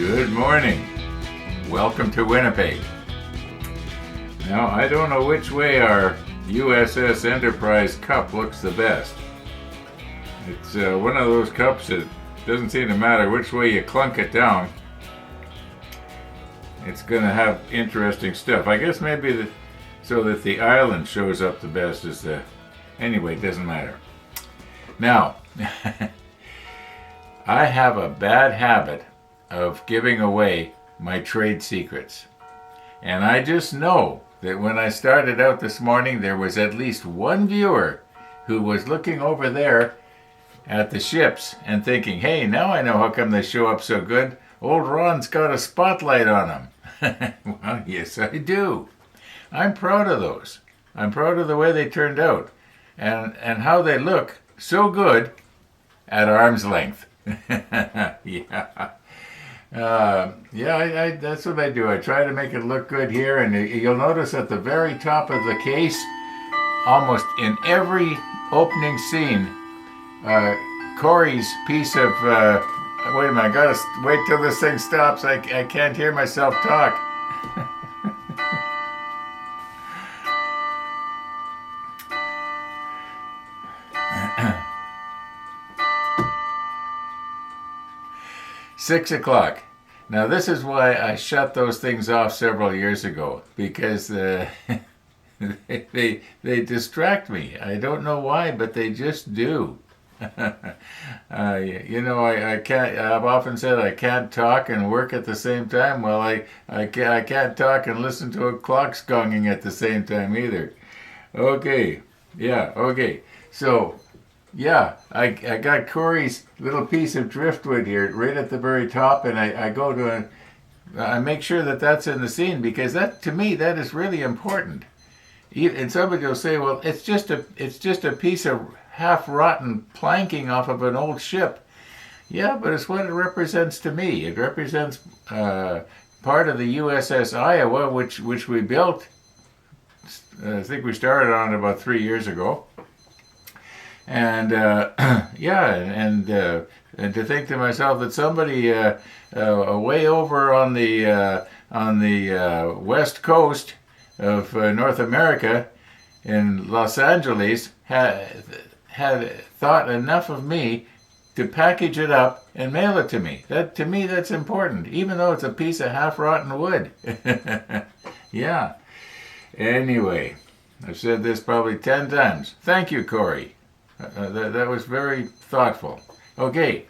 Good morning. Welcome to Winnipeg. Now, I don't know which way our USS Enterprise cup looks the best. It's one of those cups that doesn't seem to matter which way you clunk it down. It's going to have interesting stuff. I guess maybe so that the island shows up the best is the... Anyway, it doesn't matter. Now, I have a bad habit of giving away my trade secrets. And I just know that when I started out this morning, there was at least one viewer who was looking over there at the ships and thinking, hey, now I know how come they show up so good. Old Ron's got a spotlight on them. Well, yes, I do. I'm proud of those. I'm proud of the way they turned out and how they look so good at arm's length. Yeah. That's what I do. I try to make it look good here, and you'll notice at the very top of the case, almost in every opening scene, Corey's piece of, wait a minute, I gotta wait till this thing stops. I can't hear myself talk. 6 o'clock. Now this is why I shut those things off several years ago, because they distract me. I don't know why, but they just do. I can't. I've often said I can't talk and work at the same time. Well, I can't talk and listen to a clock gonging at the same time either. Okay, yeah, okay. So, yeah, I got Corey's little piece of driftwood here right at the very top, and I go to I make sure that that's in the scene, because that, to me, that is really important. And somebody will say, well, it's just a piece of half-rotten planking off of an old ship. Yeah, but it's what it represents to me. It represents part of the USS Iowa, which we built. I think we started on it about 3 years ago. And and to think to myself that somebody way over on the west coast of North America in Los Angeles had thought enough of me to package it up and mail it to me. That, to me, that's important, even though it's a piece of half-rotten wood. Yeah. Anyway, I've said this probably 10 times. Thank you, Corey. That was very thoughtful. Okay,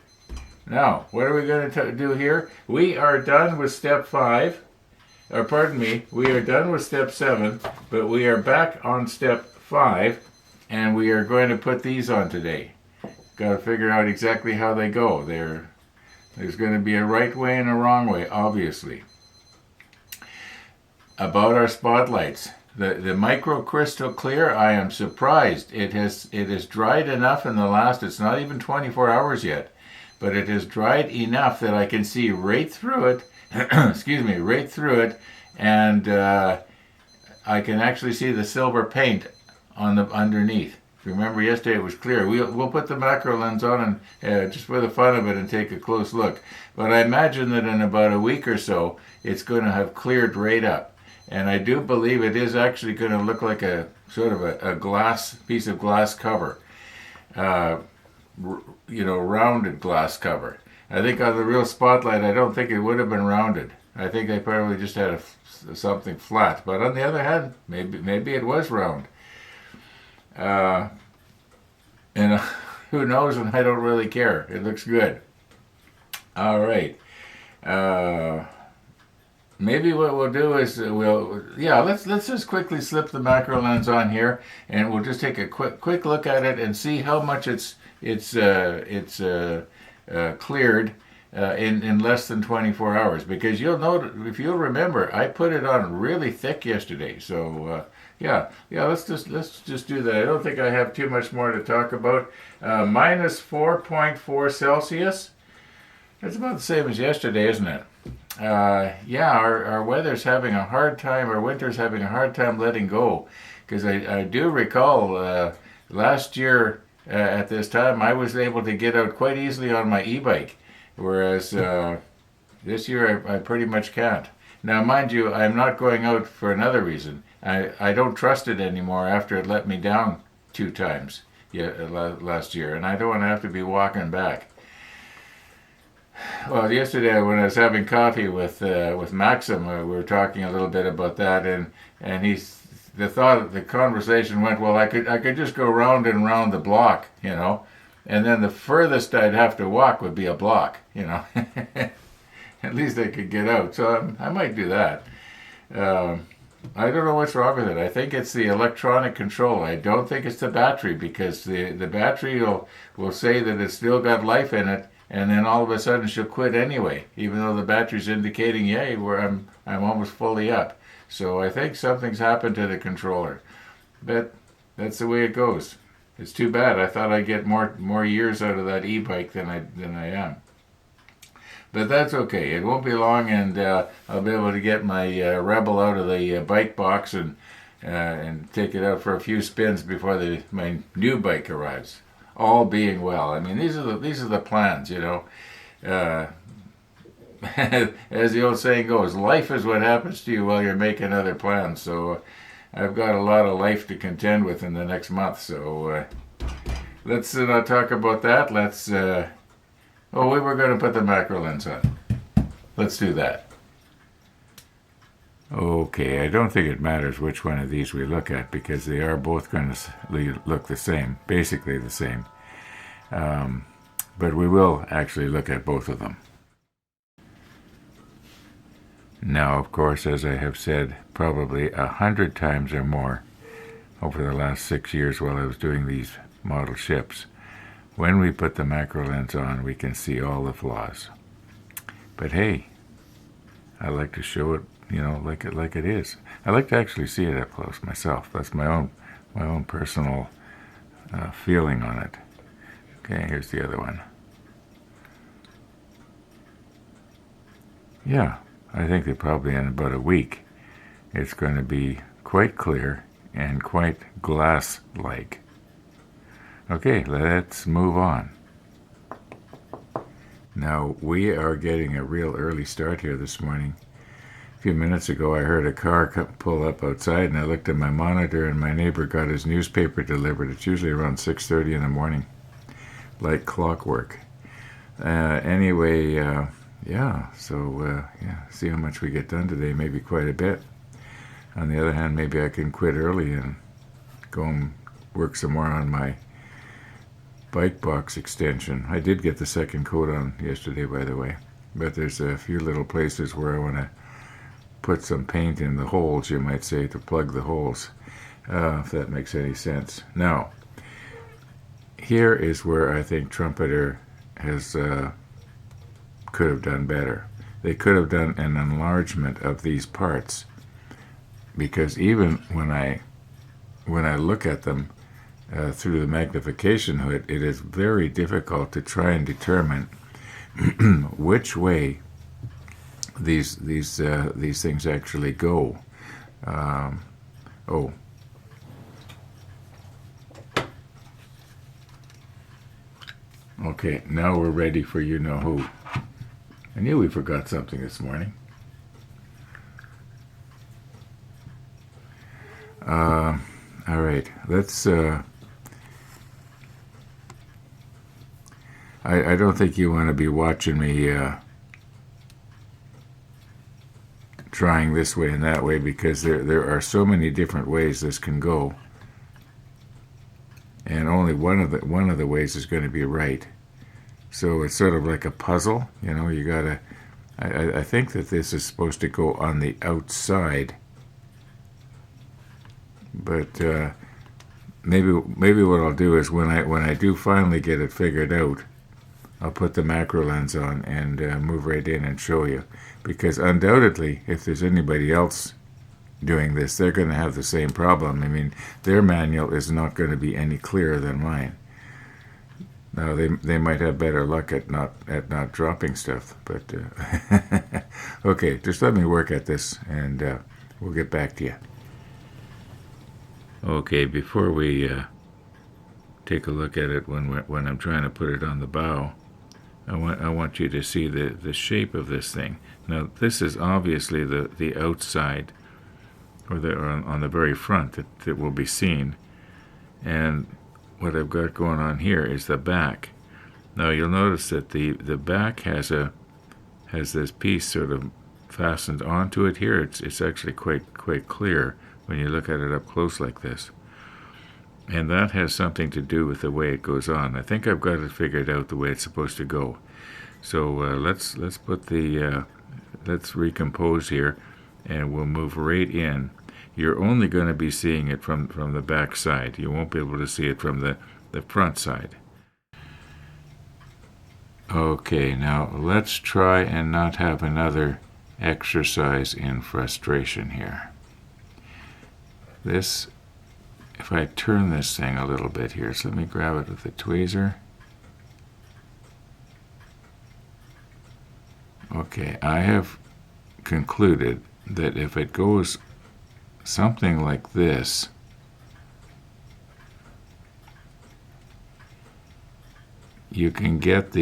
now, what are we going to do here? We are done with step 5. Or pardon me, we are done with step 7, but we are back on step 5, and we are going to put these on today. Got to figure out exactly how they go. There's going to be a right way and a wrong way, obviously. About our spotlights. The micro crystal clear, I am surprised. It has dried enough in the last, it's not even 24 hours yet, but it has dried enough that I can see right through it, excuse me, right through it, and I can actually see the silver paint on the underneath. If you remember yesterday it was clear. We'll put the macro lens on and just for the fun of it and take a close look. But I imagine that in about a week or so, it's going to have cleared right up. And I do believe it is actually going to look like a sort of a glass piece of glass cover, rounded glass cover. I think on the real spotlight, I don't think it would have been rounded. I think they probably just had something flat. But on the other hand, maybe it was round. And who knows? And I don't really care. It looks good. All right. Maybe what we'll do is let's just quickly slip the macro lens on here, and we'll just take a quick look at it and see how much it's cleared in less than 24 hours. Because you'll note, if you'll remember, I put it on really thick yesterday. So let's just do that. I don't think I have too much more to talk about. Minus 4.4 Celsius. That's about the same as yesterday, isn't it? Our weather's having a hard time, our winter's having a hard time letting go. Because I do recall last year at this time, I was able to get out quite easily on my e-bike. Whereas This year I pretty much can't. Now, mind you, I'm not going out for another reason. I don't trust it anymore after it let me down 2 times last year, and I don't want to have to be walking back. Well, yesterday when I was having coffee with Maxim, we were talking a little bit about that, and the conversation went, well, I could just go round and round the block, and then the furthest I'd have to walk would be a block, At least I could get out, so I might do that. I don't know what's wrong with it. I think it's the electronic control. I don't think it's the battery, because the battery will say that it's still got life in it, and then all of a sudden she'll quit anyway, even though the battery's indicating, yay, I'm almost fully up. So I think something's happened to the controller. But that's the way it goes. It's too bad. I thought I'd get more years out of that e-bike than I am. But that's okay. It won't be long, and I'll be able to get my Rebel out of the bike box and take it out for a few spins before my new bike arrives. All being well. I mean, these are the plans, As the old saying goes, life is what happens to you while you're making other plans. So I've got a lot of life to contend with in the next month. So let's not talk about that. Let's. We were going to put the macro lens on. Let's do that. Okay, I don't think it matters which one of these we look at, because they are both going to look the same, basically the same. But we will actually look at both of them. Now, of course, as I have said probably 100 times or more over the last 6 years while I was doing these model ships, when we put the macro lens on, we can see all the flaws. But hey, I like to show it, like it is. I like to actually see it up close myself. That's my own personal feeling on it. Okay, here's the other one. Yeah, I think that probably in about a week, it's going to be quite clear and quite glass-like. Okay, let's move on. Now, we are getting a real early start here this morning. A few minutes ago, I heard a car pull up outside, and I looked at my monitor, and my neighbor got his newspaper delivered. It's usually around 6:30 in the morning, like clockwork. Anyway, see how much we get done today, maybe quite a bit. On the other hand, maybe I can quit early and go and work some more on my bike box extension. I did get the second coat on yesterday, by the way, but there's a few little places where I want to put some paint in the holes, you might say, to plug the holes, if that makes any sense. Now, here is where I think Trumpeter could have done better. They could have done an enlargement of these parts, because even when I look at them through the magnification hood, it is very difficult to try and determine which way these things actually go. Okay, now we're ready for you-know-who. I knew we forgot something this morning. All right, let's... I don't think you want to be watching me trying this way and that way, because there are so many different ways this can go, and only one of the ways is going to be right. So it's sort of like a puzzle, you gotta... I think that this is supposed to go on the outside, but maybe what I'll do is when I do finally get it figured out, I'll put the macro lens on and move right in and show you, because undoubtedly, if there's anybody else doing this, they're going to have the same problem. I mean, their manual is not going to be any clearer than mine. Now, they might have better luck at not dropping stuff, but okay, just let me work at this, and we'll get back to you. Okay, before we take a look at it when I'm trying to put it on the bow, I want you to see the shape of this thing. Now this is obviously the outside, or on the very front that will be seen. And what I've got going on here is the back. Now you'll notice that the back has this piece sort of fastened onto it here. It's actually quite clear when you look at it up close like this. And that has something to do with the way it goes on. I think I've got it figured out the way it's supposed to go. So let's put let's recompose here, and we'll move right in. You're only going to be seeing it from the back side. You won't be able to see it from the front side. Okay, now let's try and not have another exercise in frustration here. If I turn this thing a little bit here, so let me grab it with the tweezer. Okay, I have concluded that if it goes something like this, you can get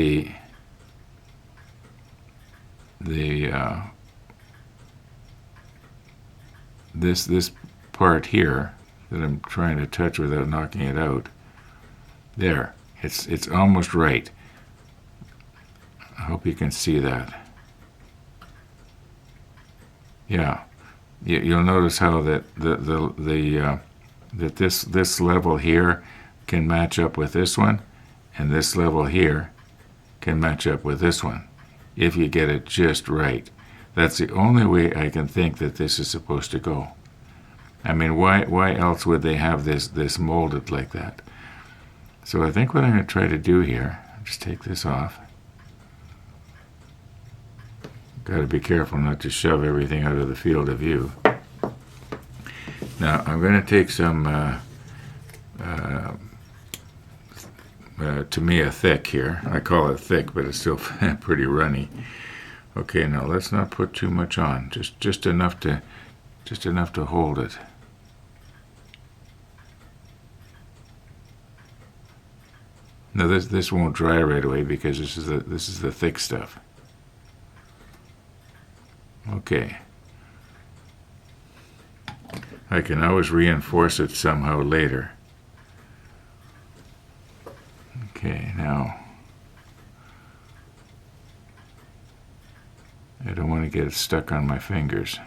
this part here that I'm trying to touch without knocking it out. There, it's almost right. I hope you can see that. Yeah, you'll notice how that that this level here can match up with this one, and this level here can match up with this one if you get it just right. That's the only way I can think that this is supposed to go. I mean, why else would they have this molded like that? So I think what I'm going to try to do here, just take this off. Got to be careful not to shove everything out of the field of view. Now I'm going to take some Tamiya thick here. I call it thick, but it's still pretty runny. Okay, now let's not put too much on. Just enough to hold it. Now this won't dry right away because this is the thick stuff. Okay. I can always reinforce it somehow later. Okay, now I don't want to get it stuck on my fingers.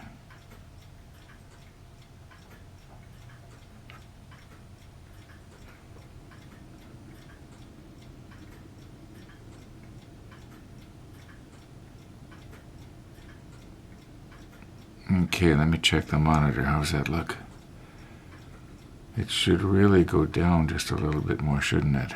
Okay, let me check the monitor. How's that look? It should really go down just a little bit more, shouldn't it?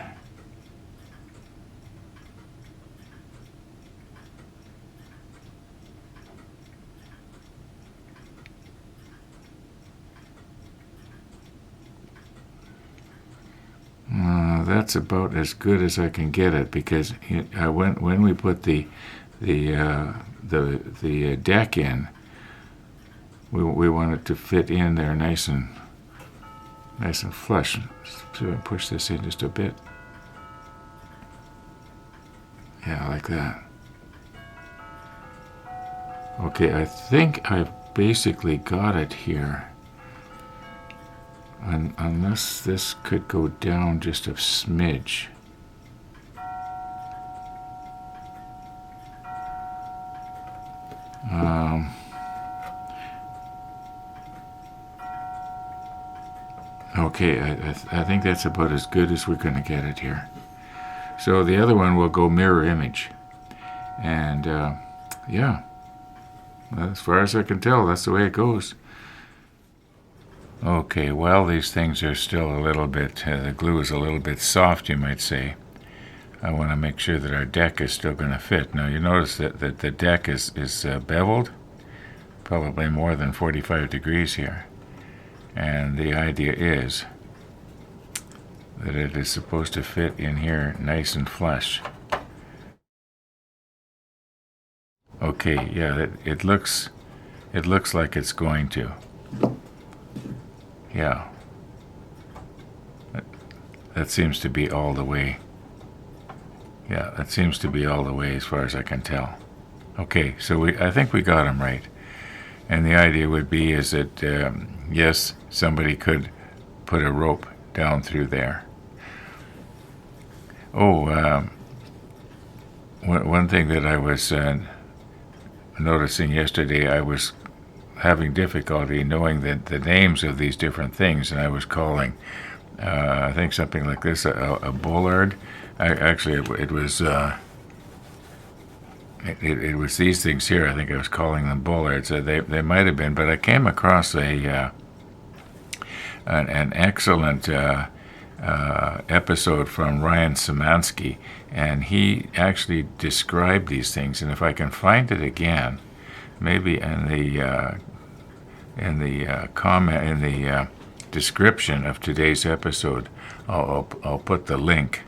That's about as good as I can get it, because when we put the deck in, we want it to fit in there nice and flush. So I push this in just a bit. Yeah, like that. Okay, I think I've basically got it here. Unless this could go down just a smidge. Okay, I think that's about as good as we're going to get it here. So the other one will go mirror image. And yeah, as far as I can tell, that's the way it goes. Okay, well, these things are still a little bit, the glue is a little bit soft, you might say. I want to make sure that our deck is still going to fit. Now, you notice that the deck is beveled, probably more than 45 degrees here. And the idea is that it is supposed to fit in here nice and flush. Okay, yeah, it looks like it's going to. Yeah, that seems to be all the way Yeah, that seems to be all the way as far as I can tell. Okay, so I think we got them right. And the idea would be is that, yes, somebody could put a rope down through there. Oh, one thing that I was noticing yesterday, I was having difficulty knowing the names of these different things, and I was calling, I think something like this, a bollard. Actually, it was it was these things here. I think I was calling them bollards. They might have been, but I came across an excellent episode from Ryan Szymanski, and he actually described these things. And if I can find it again, maybe in the comment in the description of today's episode, I'll put the link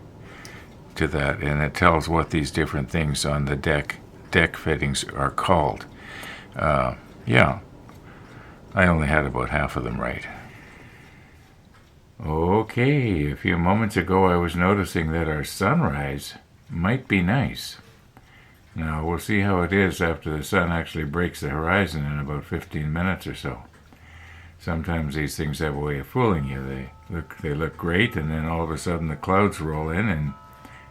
to that, and it tells what these different things on the deck fittings are called. Yeah, I only had about half of them right. Okay, a few moments ago I was noticing that our sunrise might be nice. Now we'll see how it is after the sun actually breaks the horizon in about 15 minutes or so. Sometimes these things have a way of fooling you. They look great, and then all of a sudden the clouds roll in and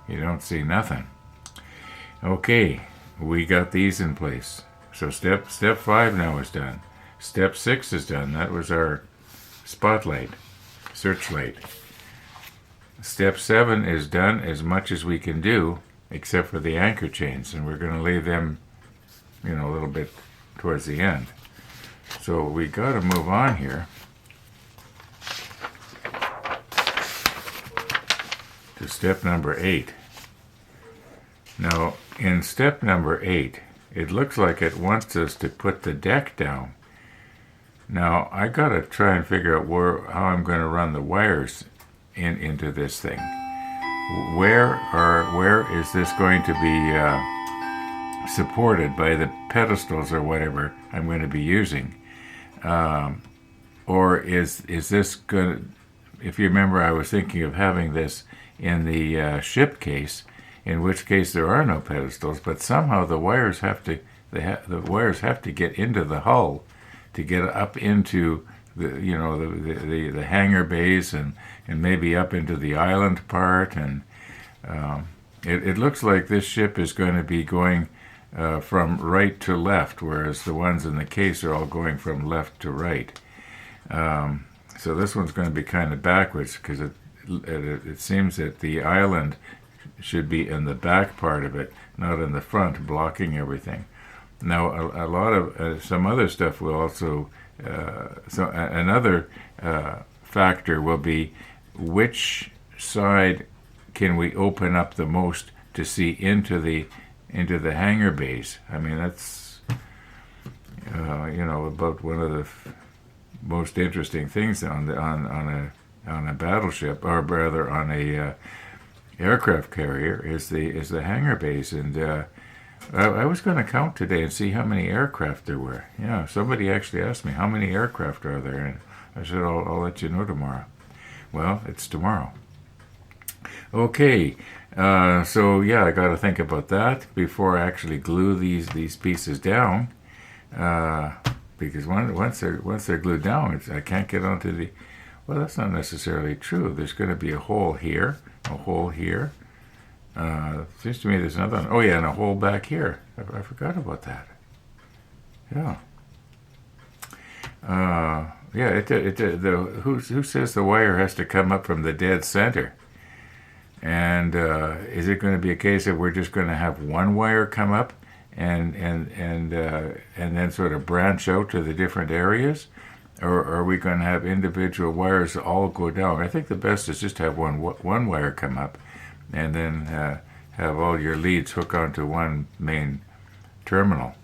you don't see nothing. Okay, we got these in place. So step 5 now is done. Step 6 is done. That was our spotlight, searchlight. Step 7 is done as much as we can do, except for the anchor chains, and we're going to leave them, a little bit towards the end. So we got to move on here to step number 8. Now, in step number 8, it looks like it wants us to put the deck down. Now, I got to try and figure out how I'm going to run the wires into this thing. Where is this going to be supported by the pedestals or whatever I'm going to be using? Or is this going to, if you remember, I was thinking of having this in the ship case, in which case there are no pedestals, but somehow the wires have to get into the hull to get up into the hangar bays and maybe up into the island part, and it looks like this ship is going to be going from right to left, whereas the ones in the case are all going from left to right. So this one's going to be kind of backwards, because it seems that the island should be in the back part of it, not in the front, blocking everything. Now, a lot of some other stuff will also. Another factor will be which side can we open up the most to see into the hangar bays. I mean, that's about one of the most interesting things on a battleship, or rather on a aircraft carrier, is the hangar bays. And I was going to count today and see how many aircraft there were. Yeah, somebody actually asked me, how many aircraft are there? And I said, I'll let you know tomorrow. Well, it's tomorrow. Okay, so yeah, I got to think about that before I actually glue these pieces down. Because once they're glued down, I can't get onto the. Well, that's not necessarily true. There's going to be a hole here, a hole here. Seems to me there's another one. Oh yeah, and a hole back here. I forgot about that. Yeah. Who says the wire has to come up from the dead center? And is it going to be a case that we're just going to have one wire come up and then sort of branch out to the different areas, or are we going to have individual wires all go down? I think the best is just to have one wire come up, and then have all your leads hook onto one main terminal.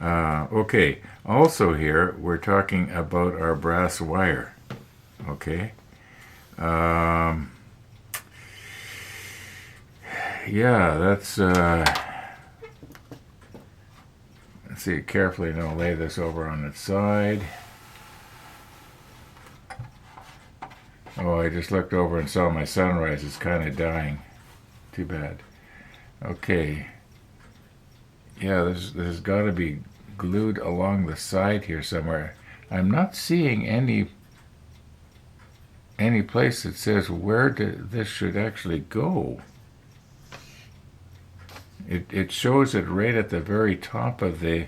Okay, also here we're talking about our brass wire. Okay. Yeah, that's, let's see carefully, and I'll lay this over on its side. Oh, I just looked over and saw my sunrise is kind of dying. Too bad. Okay. Yeah, there's got to be glued along the side here somewhere. I'm not seeing any place that says where this should actually go. It shows it right at the very top of the.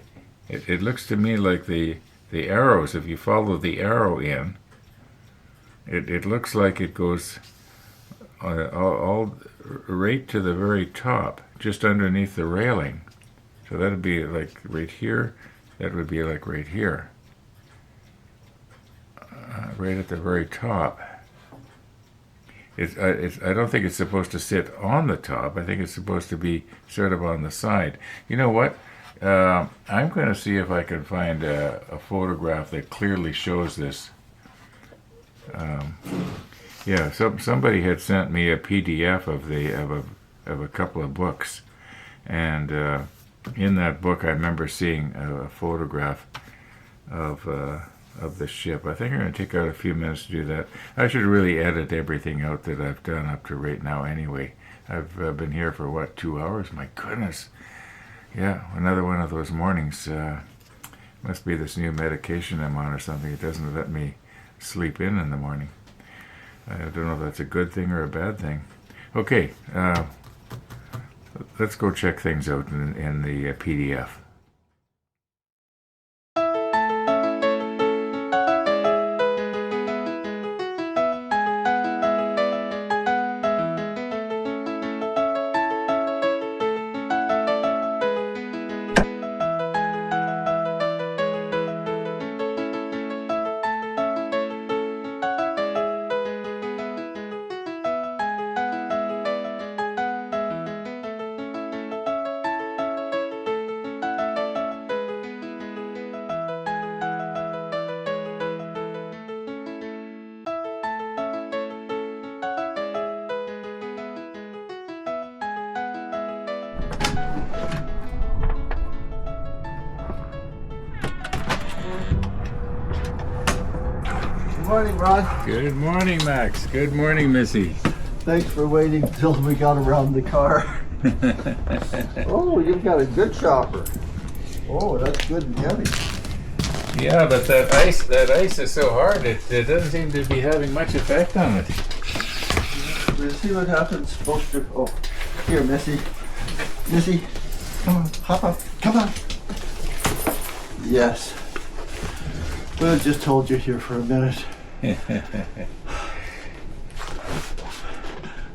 It looks to me like the arrows. If you follow the arrow in, it looks like it goes all right to the very top, just underneath the railing. So that'd be like right here. That would be like right here, right at the very top. I don't think it's supposed to sit on the top. I think it's supposed to be sort of on the side. You know what? I'm going to see if I can find a photograph that clearly shows this. Yeah, somebody had sent me a PDF of a couple of books, and in that book I remember seeing a photograph of the ship. I think I'm going to take out a few minutes to do that. I should really edit everything out that I've done up to right now anyway. I've been here for, what, 2 hours? My goodness. Yeah, another one of those mornings. Must be this new medication I'm on or something. It doesn't let me sleep in the morning. I don't know if that's a good thing or a bad thing. Okay, let's go check things out in the PDF. Good morning, Ron. Good morning, Max. Good morning, Missy. Thanks for waiting till we got around the car. Oh, you've got a good chopper. Oh, that's good and heavy. Yeah, but that ice is so hard, it doesn't seem to be having much effect on it. We'll see what happens. Oh, here, Missy. Missy, come on, hop up. Come on. Yes. We'll just hold you here for a minute.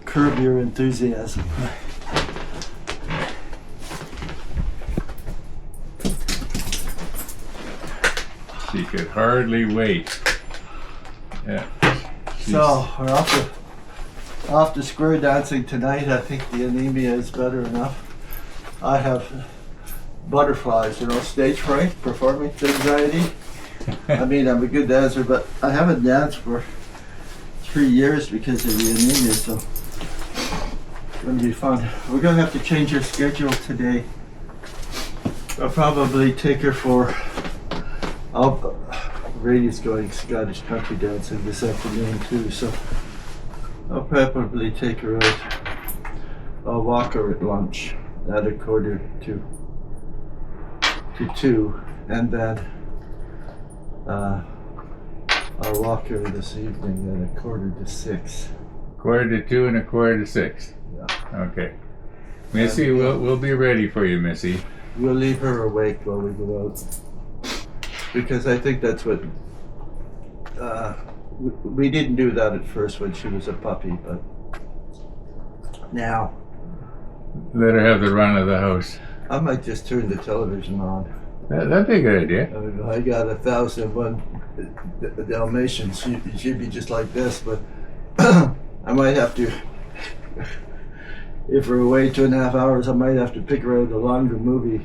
Curb your enthusiasm. She could hardly wait. Yeah. So we're off to square dancing tonight. I think the anemia is better enough. I have butterflies, stage fright, performance anxiety. I mean, I'm a good dancer, but I haven't danced for 3 years because of the anemia, so it's going to be fun. We're going to have to change her schedule today. I'll probably take her for... Brady's going Scottish country dancing this afternoon too, so I'll probably take her out. I'll walk her at lunch at 1:45 to 2, and then I'll walk her this evening at 1:45 to 6. 1:45 and 1:45. Yeah. Okay. Missy, we'll be ready for you, Missy. We'll leave her awake while we go out. Because I think that's what... we didn't do that at first when she was a puppy, but now... Let her have the run of the house. I might just turn the television on. That'd be a good idea. I mean, I got 1,001 Dalmatians. She'd be just like this, but I might have to... If we're away 2.5 hours, I might have to pick her out a longer movie.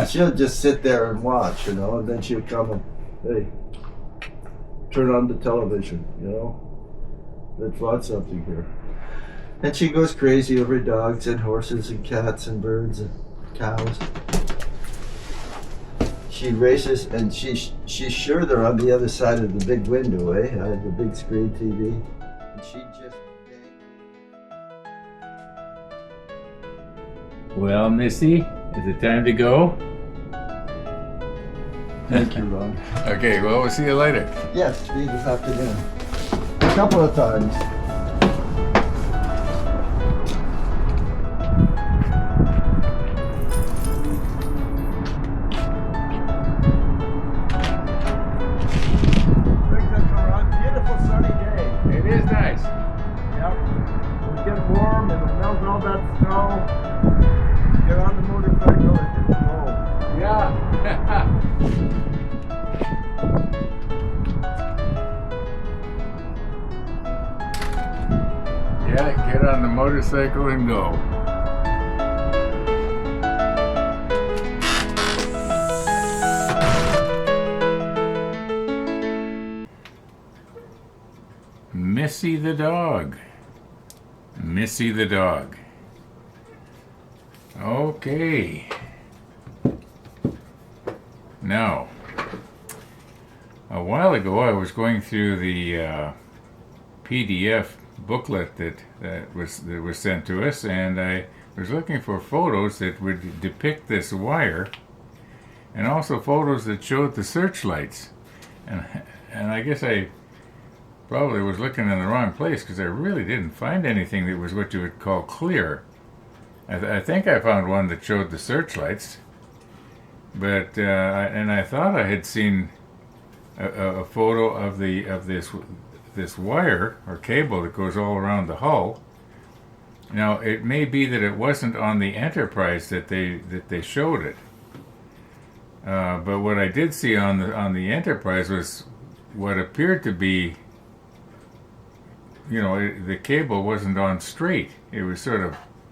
She'll just sit there and watch, and then she'll come and, hey, turn on the television, Let's watch something here. And she goes crazy over dogs and horses and cats and birds and cows. She races, and she's sure they're on the other side of the big window, the big screen TV. And she just... Well, Missy, is it time to go? Thank you, Ron. Okay, well, we'll see you later. Yes, see you this afternoon. A couple of times. Beautiful sunny day. It is nice. Yep. It'll get warm and it'll melt all that snow. Get on the motorcycle and just go. Yeah. Yeah, get on the motorcycle and go. Missy the dog. Missy the dog. Okay. Now, a while ago I was going through the PDF booklet that was sent to us, and I was looking for photos that would depict this wire, and also photos that showed the searchlights. And I guess I probably was looking in the wrong place, because I really didn't find anything that was what you would call clear. I think I found one that showed the searchlights, but and I thought I had seen a photo of this wire or cable that goes all around the hull. Now it may be that it wasn't on the Enterprise that they showed it, but what I did see on the Enterprise was what appeared to be, the cable wasn't on straight. It was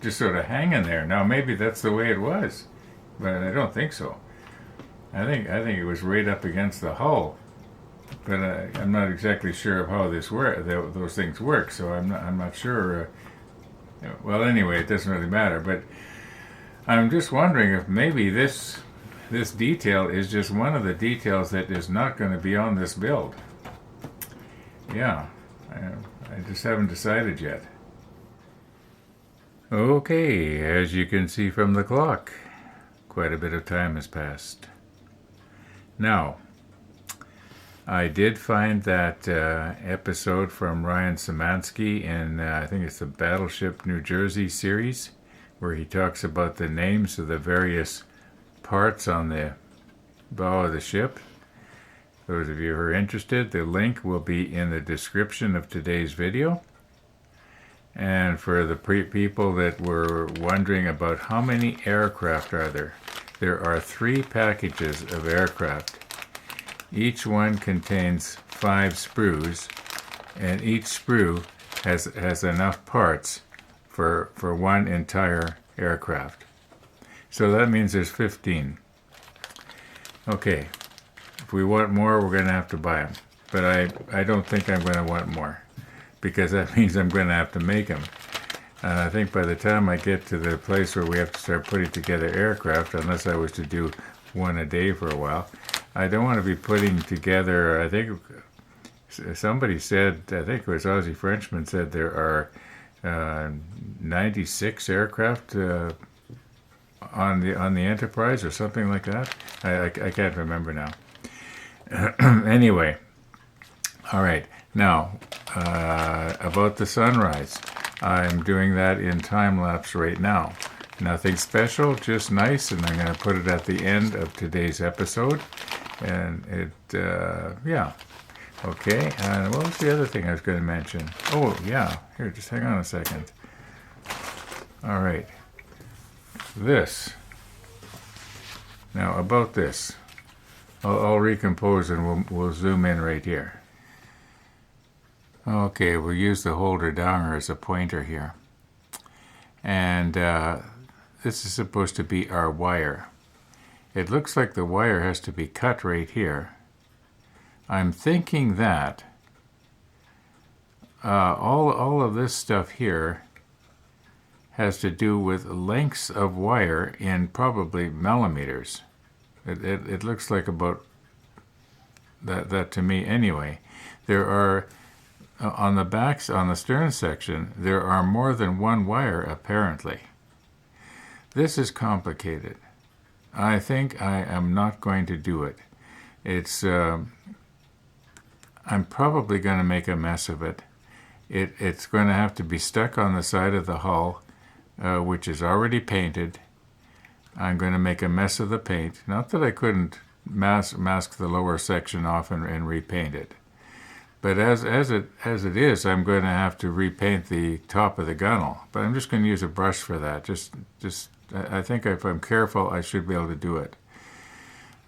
just sort of hanging there. Now maybe that's the way it was, but I don't think so. I think it was right up against the hull, but I'm not exactly sure of how those things work. So I'm not sure. Well, anyway, it doesn't really matter. But I'm just wondering if maybe this detail is just one of the details that is not going to be on this build. Yeah, I just haven't decided yet. Okay, as you can see from the clock, quite a bit of time has passed. Now, I did find that episode from Ryan Szymanski in, I think it's the Battleship New Jersey series, where he talks about the names of the various parts on the bow of the ship. Those of you who are interested, the link will be in the description of today's video. And for the people that were wondering about how many aircraft are there are 3 packages of aircraft. Each one contains 5 sprues, and each sprue has enough parts for one entire aircraft. So that means there's 15. Okay, if we want more, we're going to have to buy them. But I don't think I'm going to want more, because that means I'm going to have to make them. I think by the time I get to the place where we have to start putting together aircraft, unless I was to do one a day for a while, I don't want to be putting together, I think somebody said, I think it was Aussie Frenchman said there are 96 aircraft on the Enterprise or something like that. I can't remember now. Anyway, all right. Now, about the sunrise. I'm doing that in time-lapse right now. Nothing special, just nice, and I'm going to put it at the end of today's episode. And yeah. Okay, and what was the other thing I was going to mention? Oh, yeah. Here, just hang on a second. All right. This. Now, about this. I'll recompose and we'll zoom in right here. Okay, we'll use the holder downer as a pointer here. And this is supposed to be our wire. It looks like the wire has to be cut right here. I'm thinking that all of this stuff here has to do with lengths of wire in probably millimeters. It looks like about that to me anyway. There are on the stern section, there are more than one wire apparently. This is complicated. I think I am not going to do it. It's I'm probably going to make a mess of it. It's going to have to be stuck on the side of the hull, which is already painted. I'm going to make a mess of the paint. Not that I couldn't mask the lower section off and repaint it. But as it is, I'm going to have to repaint the top of the gunnel. But I'm just going to use a brush for that. I think if I'm careful, I should be able to do it.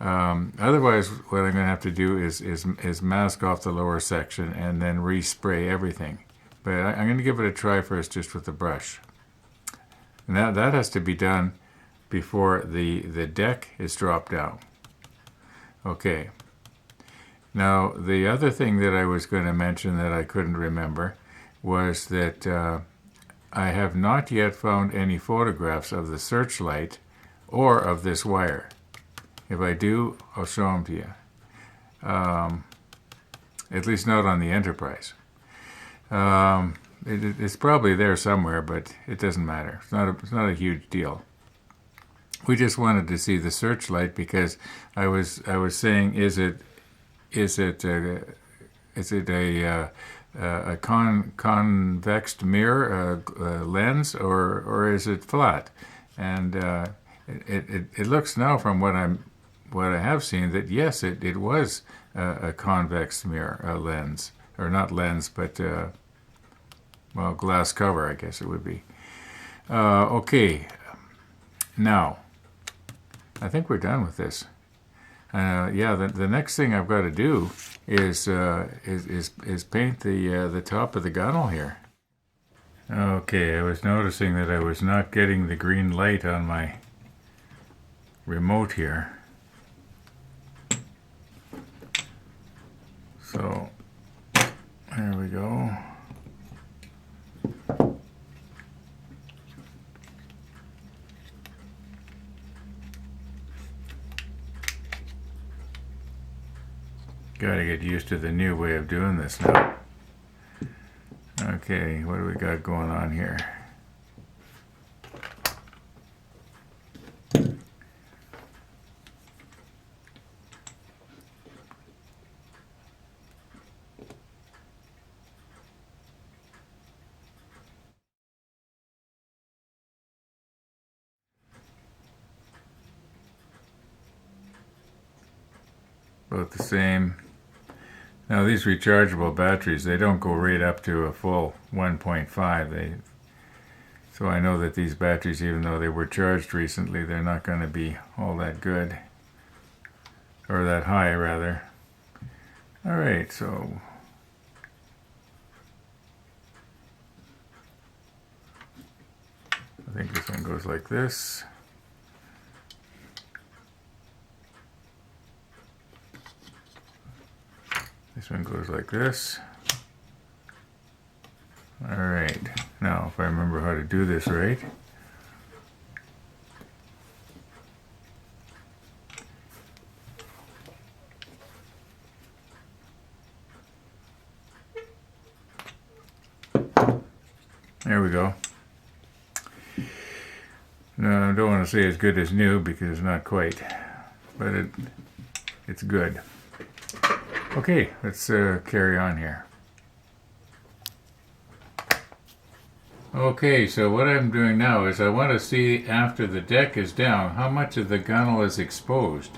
Otherwise, what I'm going to have to do is mask off the lower section and then respray everything. But I'm going to give it a try first, just with the brush. And that has to be done before the deck is dropped down. Okay. Now, the other thing that I was going to mention that I couldn't remember was that I have not yet found any photographs of the searchlight or of this wire. If I do, I'll show them to you. At least not on the Enterprise. It's probably there somewhere, but it doesn't matter. It's not a huge deal. We just wanted to see the searchlight because I was saying, is it a convex mirror lens or is it flat? And it looks now from what I have seen that yes, it was a convex mirror lens, or not lens, but well, glass cover, I guess it would be. Okay, now I think we're done with this. Yeah, the next thing I've got to do is paint the top of the gunnel here. Okay, I was noticing that I was not getting the green light on my remote here. So, there we go. Gotta get used to the new way of doing this now. Okay, what do we got going on here? About the same. Now these rechargeable batteries, they don't go right up to a full 1.5. So I know that these batteries, even though they were charged recently, they're not going to be all that good. Or that high, rather. Alright, so I think this one goes like this. This one goes like this. Alright, now if I remember how to do this right. There we go. No, I don't want to say as good as new because it's not quite, but it's good. Okay, let's carry on here. Okay, so what I'm doing now is I want to see after the deck is down how much of the gunnel is exposed.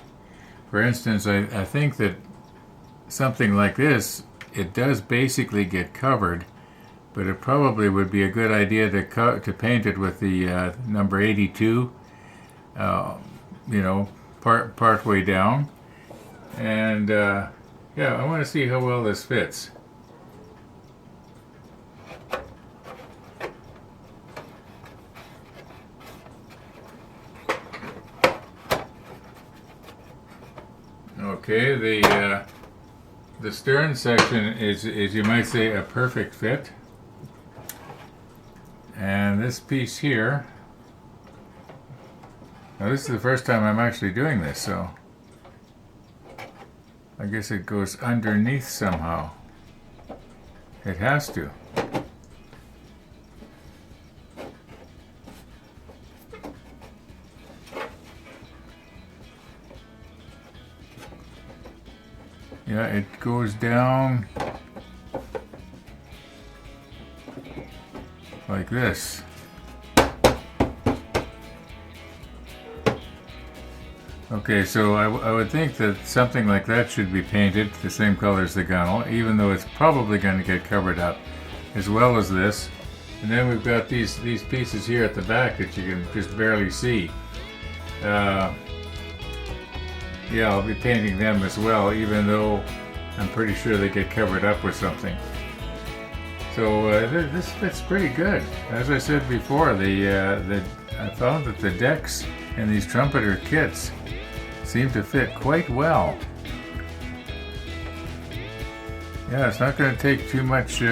For instance, I think that something like this, it does basically get covered, but it probably would be a good idea to paint it with the number 82, you know, part way down. And yeah, I want to see how well this fits. Okay, the stern section is you might say a perfect fit. And this piece here, now this is the first time I'm actually doing this, so I guess it goes underneath somehow. It has to. Yeah, it goes down like this. Okay, so I would think that something like that should be painted the same color as the gunnel, even though it's probably going to get covered up, as well as this. And then we've got these pieces here at the back that you can just barely see. Yeah, I'll be painting them as well, even though I'm pretty sure they get covered up with something. So this fits pretty good. As I said before, I found that the decks in these trumpeter kits seem to fit quite well. Yeah, it's not going to take too much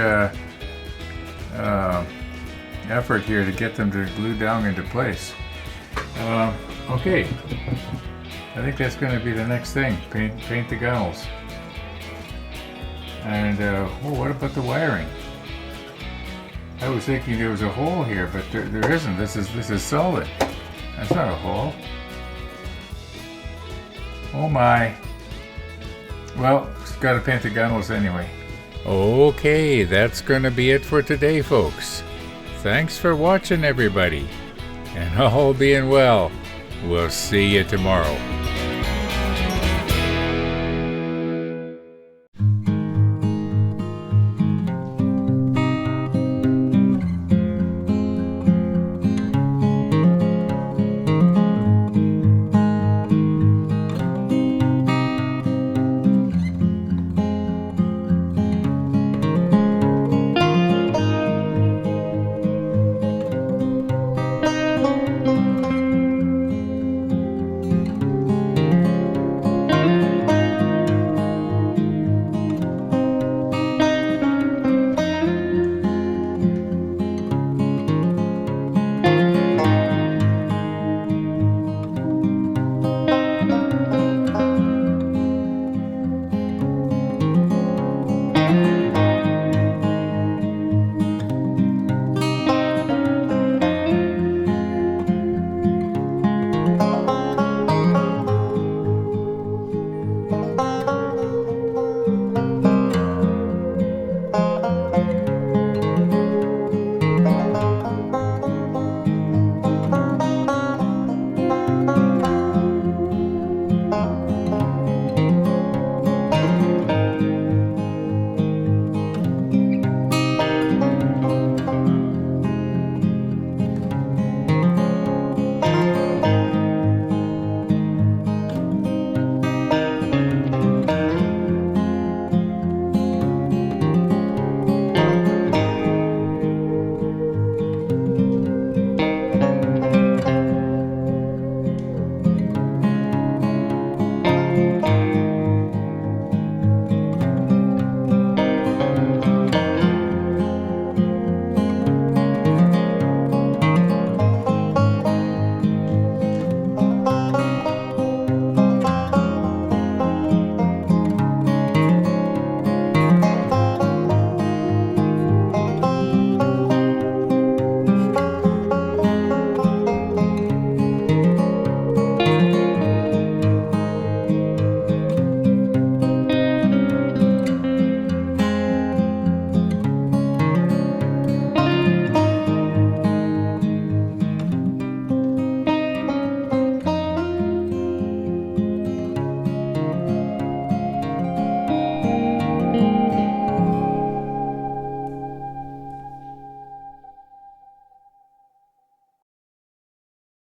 effort here to get them to glue down into place. Okay, I think that's going to be the next thing. Paint the gunnels. And what about the wiring? I was thinking there was a hole here, but there isn't. This is solid. That's not a hole. Oh my. Well, just got to paint the gunnels anyway. Okay, that's going to be it for today, folks. Thanks for watching, everybody. And all being well, we'll see you tomorrow.